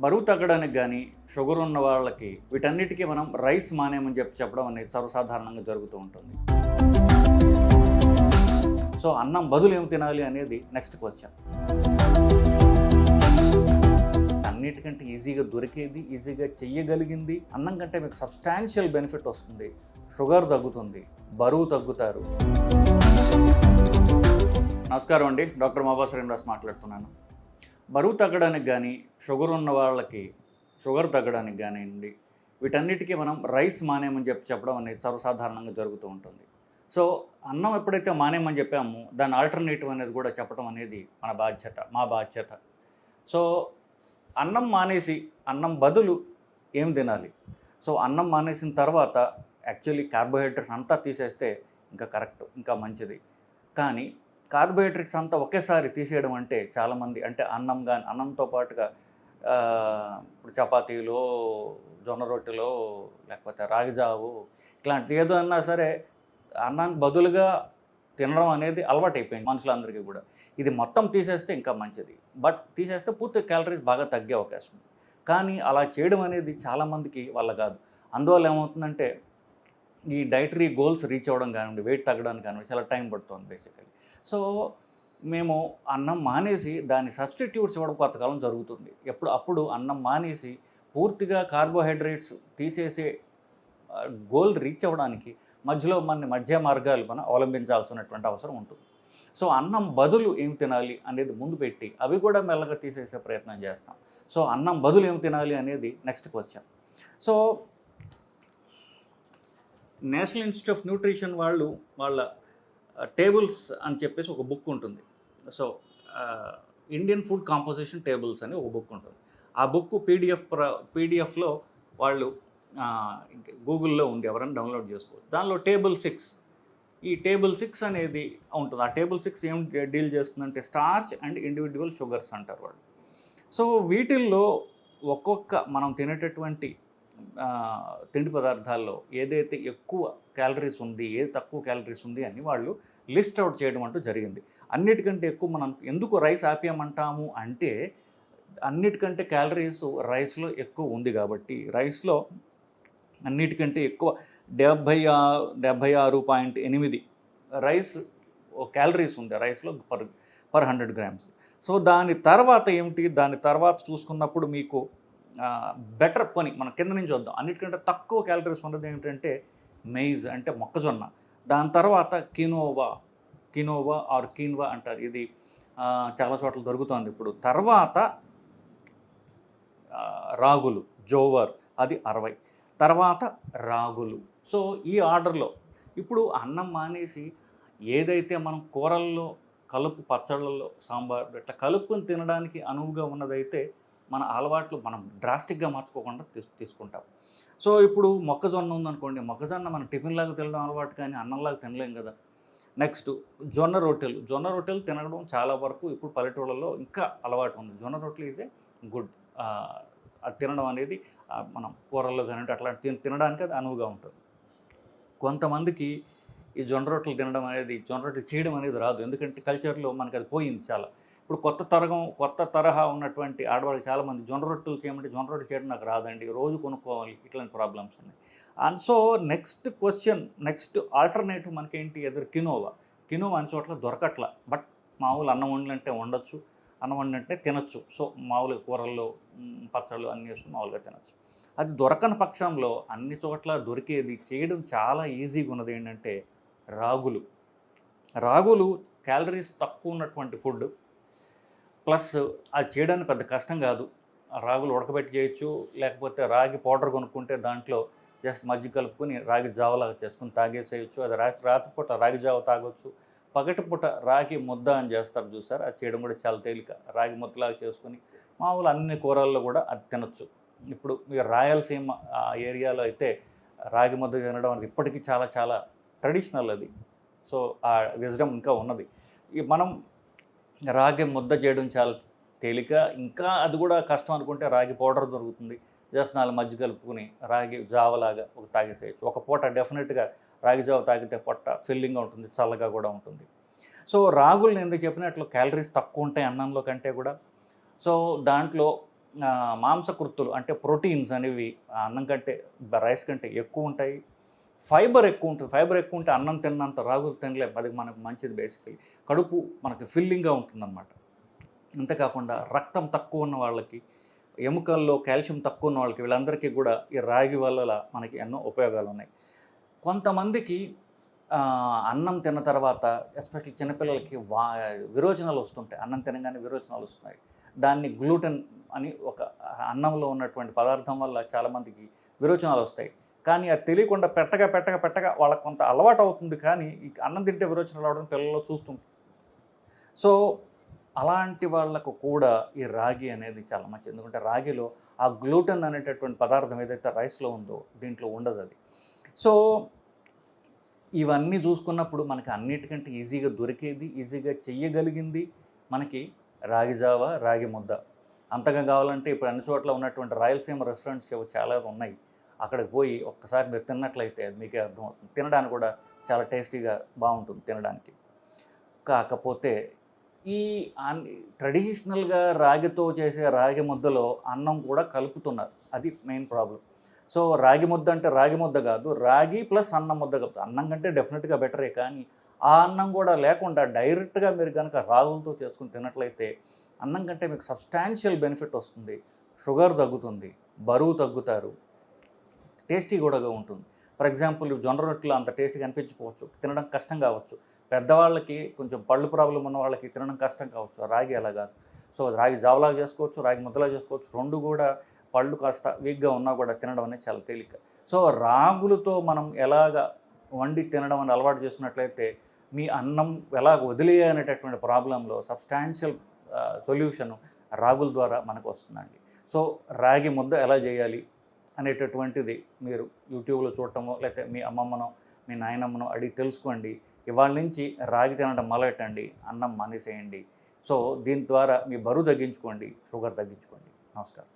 బరువు తగ్గడానికి కానీ షుగర్ ఉన్న వాళ్ళకి వీటన్నిటికీ మనం రైస్ మానేయమని చెప్పడం అనేది సర్వసాధారణంగా జరుగుతూ ఉంటుంది. సో అన్నం బదులు ఏమి తినాలి అనేది నెక్స్ట్ క్వశ్చన్. అన్నిటికంటే ఈజీగా దొరికేది, ఈజీగా చెయ్యగలిగింది, అన్నం కంటే మీకు సబ్స్టాన్షియల్ బెనిఫిట్ వస్తుంది, షుగర్ తగ్గుతుంది, బరువు తగ్గుతారు. నమస్కారం అండి, డాక్టర్ మహబూబ్ శ్రీనివాస్ మాట్లాడుతున్నాను. బరువు తగ్గడానికి కానీ షుగర్ ఉన్న వాళ్ళకి షుగర్ తగ్గడానికి కానివ్వండి, వీటన్నిటికీ మనం రైస్ మానేయమని చెప్పడం అనేది సర్వసాధారణంగా జరుగుతూ ఉంటుంది. సో అన్నం ఎప్పుడైతే మానేయమని చెప్పామో దాని ఆల్టర్నేటివ్ అనేది కూడా చెప్పడం అనేది మా బాధ్యత. సో అన్నం మానేసి అన్నం బదులు ఏం తినాలి? సో అన్నం మానేసిన తర్వాత యాక్చువల్లీ కార్బోహైడ్రేట్స్ అంతా తీసేస్తే ఇంకా కరెక్ట్, ఇంకా మంచిది. కానీ కార్బోహైడ్రేట్స్ అంతా ఒకేసారి తీసేయడం అంటే చాలామంది అంటే అన్నంతో పాటుగా ఇప్పుడు చపాతీలో, జొన్న రొట్టెలో, లేకపోతే రాగిజావు ఇట్లాంటివి ఏదో అన్నా సరే అన్నానికి బదులుగా తినడం అనేది అలవాటైపోయింది మనుషులందరికీ కూడా. ఇది మొత్తం తీసేస్తే ఇంకా మంచిది, బట్ తీసేస్తే పూర్తి క్యాలరీస్ బాగా తగ్గే అవకాశం ఉంది. కానీ అలా చేయడం అనేది చాలామందికి వల్ల కాదు. అందువల్ల ఏమవుతుందంటే ఈ డైటరీ గోల్స్ రీచ్ అవ్వడం కానివ్వండి, వెయిట్ తగ్గడానికి కానివ్వండి చాలా టైం పడుతుంది బేసికలీ. సో మేము అన్నం మానేసి దాని సబ్స్టిట్యూట్స్ ఇవ్వడం కొంతకాలం జరుగుతుంది. అప్పుడు అన్నం మానేసి పూర్తిగా కార్బోహైడ్రేట్స్ తీసేసే గోల్ రీచ్ అవ్వడానికి మధ్యలో మధ్య మార్గాలు మనం అవలంబించాల్సినటువంటి అవసరం ఉంటుంది. సో అన్నం బదులు ఏం తినాలి అనేది ముందు పెట్టి అవి కూడా మెల్లగా తీసేసే ప్రయత్నం చేస్తాం. సో అన్నం బదులు ఏం తినాలి అనేది next question. So national institute of nutrition వాళ్ళ టేబుల్స్ అని చెప్పేసి ఒక బుక్ ఉంటుంది. So Indian food composition tables అని ఒక బుక్ ఉంటుంది. ఆ బుక్ పీడిఎఫ్లో వాళ్ళు గూగుల్లో ఉంది, ఎవరైనా డౌన్లోడ్ చేసుకోవచ్చు. దానిలో టేబుల్ 6, ఈ టేబుల్ 6 అనేది ఉంటుంది. ఆ టేబుల్ 6 ఏం డీల్ చేస్తుందంటే స్టార్చ్ అండ్ ఇండివిజువల్ షుగర్స్ అంటారు వాళ్ళు. సో వీటిల్లో ఒక్కొక్క మనం తినేటటువంటి తిండి పదార్థాల్లో ఏదైతే ఎక్కువ క్యాలరీస్ ఉంది, ఏది తక్కువ క్యాలరీస్ ఉంది అని వాళ్ళు లిస్ట్ అవుట్ చేయడం అంటూ జరిగింది. అన్నిటికంటే ఎక్కువ మనం ఎందుకు రైస్ ఆపేయమంటాము అంటే అన్నిటికంటే క్యాలరీస్ రైస్లో ఎక్కువ ఉంది కాబట్టి. రైస్లో అన్నిటికంటే ఎక్కువ 76.8 రైస్ క్యాలరీస్ ఉంది రైస్లో పర్ 100 గ్రామ్స్. సో దాని తర్వాత ఏమిటి, దాని తర్వాత చూసుకున్నప్పుడు మీకు బెటర్ పని మనం కింద నుంచి వద్దాం. అన్నిటికంటే తక్కువ క్యాలరీస్ ఉన్నది ఏంటంటే మెయిజ్ అంటే మొక్కజొన్న. దాని తర్వాత కినోవా ఆర్ కీన్వా అంటారు, ఇది చాలా చోట్ల దొరుకుతుంది ఇప్పుడు. తర్వాత రాగులు, జోవర్, అది 60, తర్వాత రాగులు. సో ఈ ఆర్డర్లో ఇప్పుడు అన్నం మానేసి ఏదైతే మనం కూరల్లో పచ్చళ్ళల్లో, సాంబార్ ఇట్లా కలుపుకొని తినడానికి అనువుగా ఉన్నదైతే మన అలవాట్లు మనం డ్రాస్టిక్గా మార్చుకోకుండా తీసుకుంటాం. సో ఇప్పుడు మొక్కజొన్న ఉందనుకోండి, మొక్కజొన్న మనం టిఫిన్లాగా తినడం అలవాటు, కానీ అన్నంలాగా తినలేం కదా. నెక్స్ట్ జొన్న రొట్టెలు తినడం చాలా వరకు ఇప్పుడు పల్లెటూళ్ళలో ఇంకా అలవాటు ఉంది. జొన్న రొట్టెలు ఈజ్ ఏ గుడ్, అది తినడం అనేది మనం కూరల్లో కానీ అట్లాంటి తినడానికి అది అనువుగా ఉంటుంది. కొంతమందికి ఈ జొన్న రొట్టెలు చేయడం అనేది రాదు, ఎందుకంటే కల్చర్లో మనకి అది పోయింది చాలా. ఇప్పుడు కొత్త తరహా ఉన్నటువంటి ఆడవాళ్ళు చాలామంది జొన్న రొట్టెలు చేయడం నాకు రాదండి, రోజు కొనుక్కోవాలి, ఇట్లాంటి ప్రాబ్లమ్స్ ఉన్నాయి. And so next question, next alternative మనకేంటి, ఎదురు కినోవా అన్ని చోట్ల దొరకట్లా. బట్ మామూలు అన్నం వండినంటే వండొచ్చు, అన్నం వండినంటే తినచ్చు. సో మామూలుగా కూరల్లో పచ్చళ్ళు అన్నీ వేసుకుని మామూలుగా తినచ్చు. అది దొరకని పక్షంలో అన్ని చోట్ల దొరికేది, చేయడం చాలా ఈజీగా ఉన్నది ఏంటంటే రాగులు క్యాలరీస్ తక్కువ ఉన్నటువంటి ఫుడ్, ప్లస్ అది చేయడానికి పెద్ద కష్టం కాదు. రాగులు ఉడకబెట్టి చేయొచ్చు, లేకపోతే రాగి పౌడర్ కొనుక్కుంటే దాంట్లో జస్ట్ మజ్జిగ కలుపుకొని రాగి జావలాగా చేసుకుని తాగేసేయచ్చు. అది రాత్రిపూట రాగి జావ తాగొచ్చు. పగటిపూట రాగి ముద్ద అని చేస్తారు చూసారు, అది చేయడం కూడా చాలా తేలిక. రాగి ముద్దలాగా చేసుకొని మామూలు అన్ని కూరల్లో కూడా అది తినొచ్చు. ఇప్పుడు మీరు రాయలసీమ ఏరియాలో అయితే రాగి ముద్ద తినడం అనేది ఇప్పటికీ చాలా చాలా ట్రెడిషనల్ అది. సో ఆ విజ్డమ్ ఇంకా ఉన్నది. మనం రాగి ముద్ద చేయడం చాలా తేలిక, ఇంకా అది కూడా కష్టం అనుకుంటే రాగి పౌడర్ దొరుకుతుంది, జస్ట్ 4 మజ్జిగ కలుపుకుని రాగి జావలాగా ఒక తాగేసేయచ్చు. ఒక పూట డెఫినెట్గా రాగి జావ తాగితే పొట్ట ఫిల్లింగ్గా ఉంటుంది, చల్లగా కూడా ఉంటుంది. సో రాగులు నేను ఎందుకు చెప్పినట్లు క్యాలరీస్ తక్కువ ఉంటాయి అన్నంలో కంటే కూడా. సో దాంట్లో మాంసకృత్తులు అంటే ప్రోటీన్స్ అనేవి అన్నం కంటే రైస్ కంటే ఎక్కువ ఉంటాయి. ఫైబర్ ఎక్కువ ఉంటుంది. ఫైబర్ ఎక్కువ ఉంటే అన్నం తిన్నంత రాగులు తినలేం. అది మనకు మంచిది బేసికలీ. కడుపు మనకి ఫిల్లింగ్గా ఉంటుందన్నమాట. అంతేకాకుండా రక్తం తక్కువ ఉన్న వాళ్ళకి, ఎముకల్లో కాల్షియం తక్కువ ఉన్న వాళ్ళకి, వీళ్ళందరికీ కూడా ఈ రాగి వల్ల మనకి ఎన్నో ఉపయోగాలు ఉన్నాయి. కొంతమందికి అన్నం తిన్న తర్వాత ఎస్పెషల్లీ చిన్నపిల్లలకి విరోచనాలు వస్తుంటాయి. అన్నం తినగానే విరోచనాలు వస్తున్నాయి. దాన్ని గ్లూటెన్ అని ఒక అన్నంలో ఉన్నటువంటి పదార్థం వల్ల చాలామందికి విరోచనాలు వస్తాయి. కానీ అది తెలియకుండా పెట్టగా వాళ్ళకి కొంత అలవాటు అవుతుంది. కానీ ఈ అన్నం తింటే విరోచనాలు రావడం పిల్లల్లో చూస్తుంటాం. సో అలాంటి వాళ్ళకు కూడా ఈ రాగి అనేది చాలా మంచిది. ఎందుకంటే రాగిలో ఆ గ్లూటెన్ అనేటటువంటి పదార్థం ఏదైతే రైస్లో ఉందో దీంట్లో ఉండదు అది. సో ఇవన్నీ చూసుకున్నప్పుడు మనకి అన్నిటికంటే ఈజీగా దొరికేది, ఈజీగా చెయ్యగలిగింది మనకి రాగి జావ, రాగి ముద్ద. అంతగా కావాలంటే ఇప్పుడు అన్ని చోట్ల ఉన్నటువంటి రాయలసీమ రెస్టారెంట్స్ చాలా ఉన్నాయి. అక్కడికి పోయి ఒక్కసారి మీరు తిన్నట్లయితే మీకే అర్థమవుతుంది. తినడానికి కూడా చాలా టేస్టీగా బాగుంటుంది తినడానికి. కాకపోతే ఈ ట్రెడిషనల్గా రాగితో చేసే రాగి ముద్దలో అన్నం కూడా కలుపుతున్నారు. అది మెయిన్ ప్రాబ్లం. సో రాగి ముద్ద అంటే రాగి ముద్ద కాదు, రాగి ప్లస్ అన్నం ముద్ద కలుపుతారు. అన్నం కంటే డెఫినెట్గా బెటరే. కానీ ఆ అన్నం కూడా లేకుండా డైరెక్ట్గా మీరు కనుక రాగులతో చేసుకుని తిన్నట్లయితే అన్నం కంటే మీకు సబ్స్టాన్షియల్ బెనిఫిట్ వస్తుంది. షుగర్ తగ్గుతుంది, బరువు తగ్గుతారు, టేస్టీ కూడా ఉంటుంది. ఫర్ ఎగ్జాంపుల్ జొన్న రొట్టెలు అంత టేస్టీగా అనిపించకపోవచ్చు, తినడం కష్టం కావచ్చు. పెద్దవాళ్ళకి కొంచెం పళ్ళు ప్రాబ్లం ఉన్న వాళ్ళకి తినడం కష్టం కావచ్చు. రాగి అలా కాదు. సో రాగి జావలాగా చేసుకోవచ్చు, రాగి ముద్దలా చేసుకోవచ్చు. రెండు కూడా పళ్ళు కాస్త వీక్గా ఉన్నా కూడా తినడం అనేది చాలా తేలిక. సో రాగులతో మనం ఎలాగ వండి తినడం అని అలవాటు చేసినట్లయితే మీ అన్నం ఎలాగ వదిలేయనేటటువంటి ప్రాబ్లంలో సబ్స్టాన్షియల్ సొల్యూషన్ రాగుల ద్వారా మనకు వస్తుందండి. సో రాగి ముద్ద ఎలా చేయాలి అనేటటువంటిది మీరు యూట్యూబ్లో చూడటమో లేకపోతే మీ అమ్మమ్మనో మీ నాయనమ్మనో అడిగి తెలుసుకోండి. ఇవాళ నుంచి రాగి తినడం మొదలెట్టండి, అన్నం మానేసేయండి. సో దీని ద్వారా మీ బరువు తగ్గించుకోండి, షుగర్ తగ్గించుకోండి. నమస్కారం.